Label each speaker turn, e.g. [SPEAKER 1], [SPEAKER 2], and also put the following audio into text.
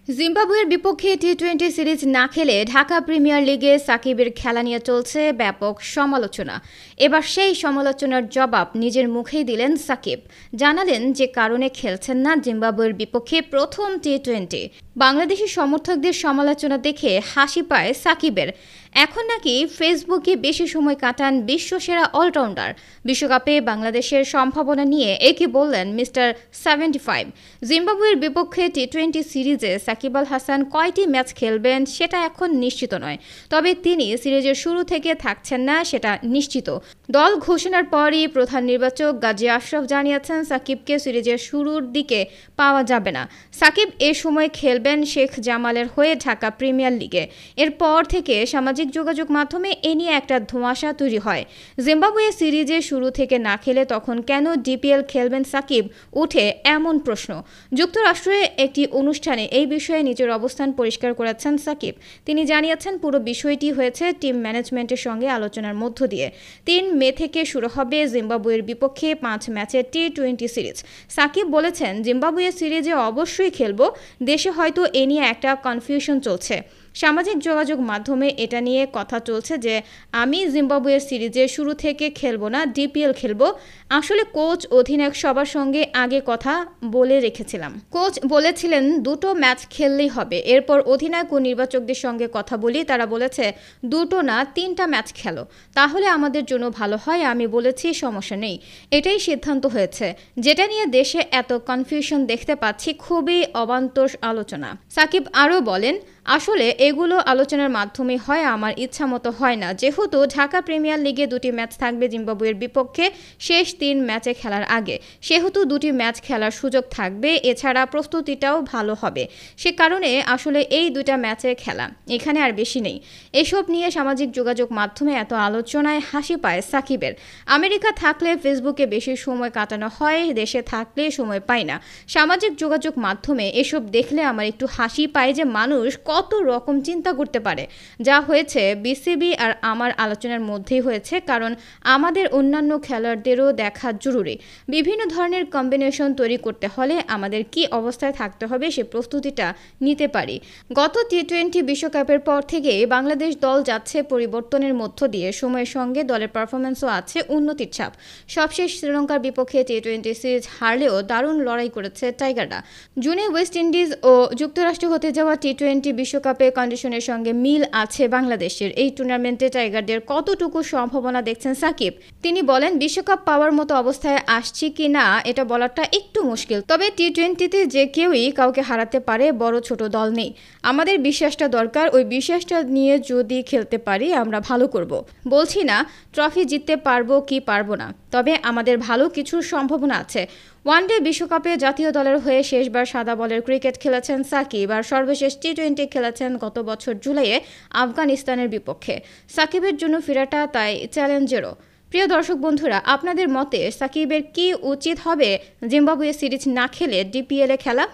[SPEAKER 1] জিম্বাবুয়ের বিপক্ষে টি-20 সিরিজ না খেলে ঢাকা প্রিমিয়ার লিগে সাকিবের খেলা নিয়ে চলছে ব্যাপক সমালোচনা। এবার সেই সমালোচনার জবাব নিজের মুখেই দিলেন সাকিব। জানালেন যে কারণে খেলছেন না জিম্বাবুয়ের বিপক্ষে প্রথম টি-20। বাংলাদেশি সমর্থকদের সমালোচনা দেখে হাসি পায় সাকিবের। এখন নাকি ফেসবুকে বেশি সময় কাটান বিশ্বসেরা অলরাউন্ডার। বিশ্বকাপে বাংলাদেশের সম্ভাবনা নিয়ে একই বললেন মিস্টার 75। জিম্বাবুয়ের বিপক্ষে টি-20 সিরিজে সাকিব আল হাসান কয়টি ম্যাচ খেলবেন সেটা এখন নিশ্চিত নয়, তবে তিনি সিরিজের শুরু থেকে থাকছেন না সেটা নিশ্চিত। দল ঘোষণার পরই প্রধান নির্বাচক গাজী আশরাফ জানিয়েছেন সাকিবকে সিরিজের শুরুর দিকে পাওয়া যাবে না। সাকিব এ সময় খেলবেন শেখ জামালের হয়ে ঢাকা প্রিমিয়ার লিগে। এরপর থেকে সামাজিক যোগাযোগ মাধ্যমে এ নিয়ে একটা ধোঁয়াশা তৈরি হয়। জিম্বাবুয়ে সিরিজে শুরু থেকে না খেলে তখন কেন ডিপিএল খেলবেন সাকিব, উঠে এমন প্রশ্ন। যুক্তরাষ্ট্রে একটি অনুষ্ঠানে এই বিষয়ে নিজের অবস্থান পরিষ্কার করেছেন সাকিব। তিনি জানিয়েছেন পুরো বিষয়টি হয়েছে টিম ম্যানেজমেন্টের সঙ্গে আলোচনার মধ্য দিয়ে। 3 মে থেকে শুরু হবে জিম্বাবুয়ের বিপক্ষে 5 ম্যাচের টি-20 সিরিজ। সাকিব বলেছেন, জিম্বাবুয়ে সিরিজে অবশ্যই খেলব। দেশে হয়তো এ নিয়ে একটা কনফিউশন চলছে। সামাজিক যোগাযোগ মাধ্যমে এটা নিয়ে কথা চলছে যে আমি জিম্বাবুয়ের সিরিজে শুরু থেকে খেলবো না, ডিপিএল খেলবো। আসলে কোচ অধিনায়ক সবার সঙ্গে আগে কথা বলে রেখেছিলাম। কোচ বলেছিলেন 2টো ম্যাচ খেললেই হবে। এরপর অধিনায়ক ও নির্বাচকদের সঙ্গে কথা বলি, তারা বলেছে 2টো না 3টা ম্যাচ খেলো, তাহলে আমাদের জন্য ভালো হয়। আমি বলেছি সমস্যা নেই, এটাই সিদ্ধান্ত হয়েছে। যেটা নিয়ে দেশে এত কনফিউশন দেখতে পাচ্ছি, খুবই অবান্তর আলোচনা। সাকিব আরও বলেন, আসলে এগুলো আলোচনার মাধ্যমে হয়, আমার ইচ্ছা মতো হয় না। যেহেতু ঢাকা প্রিমিয়ার লিগে 2টি ম্যাচ থাকবে জিম্বাবুয়ের বিপক্ষে শেষ 3 ম্যাচে খেলার আগে, সেহেতু 2টি ম্যাচ খেলার সুযোগ থাকবে। এছাড়া প্রস্তুতিটাও ভালো হবে। সে কারণে আসলে এই 2টা ম্যাচে খেলা, এখানে আর বেশি নেই। এসব নিয়ে সামাজিক যোগাযোগ মাধ্যমে এত আলোচনায় হাসি পায় সাকিবের। আমেরিকা থাকলে ফেসবুকে বেশি সময় কাটানো হয়, দেশে থাকলে সময় পাই না। সামাজিক যোগাযোগ মাধ্যমে এসব দেখলে আমার একটু হাসি পায় যে মানুষ কত রকম চিন্তা করতে পারে। যা হয়েছে বিসিবি আর আমার আলোচনার মধ্যেই হয়েছে, কারণ আমাদের অন্যান্য খেলোয়াড়দেরও দেখা জরুরি। বিভিন্ন ধরনের কম্বিনেশন তৈরি করতে হলে আমাদের কি অবস্থায় থাকতে হবে সে প্রস্তুতিটা নিতে পারি। গত টি-20 বিশ্বকাপের পর থেকে বাংলাদেশ দল যাচ্ছে পরিবর্তনের মধ্য দিয়ে। সময়ের সঙ্গে দলের পারফরম্যান্সও আছে উন্নতির ছাপ। সবশেষ শ্রীলঙ্কার বিপক্ষে টি-20 সিরিজ হারলেও দারুণ লড়াই করেছে টাইগাররা। জুনে ওয়েস্ট ইন্ডিজ ও যুক্তরাষ্ট্র হতে যাওয়া টি-20 বিশ্বকাপে কন্ডিশনের সঙ্গে মিল আছে বাংলাদেশের। এই টুর্নামেন্টে টাইগারদের কতটুকু সম্ভাবনা দেখছেন সাকিব? তিনি বলেন, বিশ্বকাপ পাওয়ার মতো অবস্থায় আসছি কি না এটা বলাটা একটু মুশকিল, তবে টি-20তে যে কেউই কাউকে হারাতে পারে, বড় ছোট দল নেই। আমাদের বিশ্বাসটা দরকার, ওই বিশ্বাসটা নিয়ে যদি খেলতে পারি আমরা ভালো করব। বলছি না ট্রফি জিততে পারবো কি পারবো না, তবে আমাদের ভালো কিছুর সম্ভাবনা আছে। ওয়ানডে বিশ্বকাপে জাতীয় দলের হয়ে শেষবার সাদা বলের ক্রিকেট খেলেছেন সাকিব, আর সর্বশেষ টি-20 খেলেছেন গত বছর জুলাইয়ে আফগানিস্তানের বিপক্ষে। সাকিবের জন্য ফেরাটা তাই চ্যালেঞ্জেরও। প্রিয় দর্শক বন্ধুরা, আপনাদের মতে সাকিবের কি উচিত হবে জিম্বাবুয়ে সিরিজ না খেলে ডিপিএলে খেলা?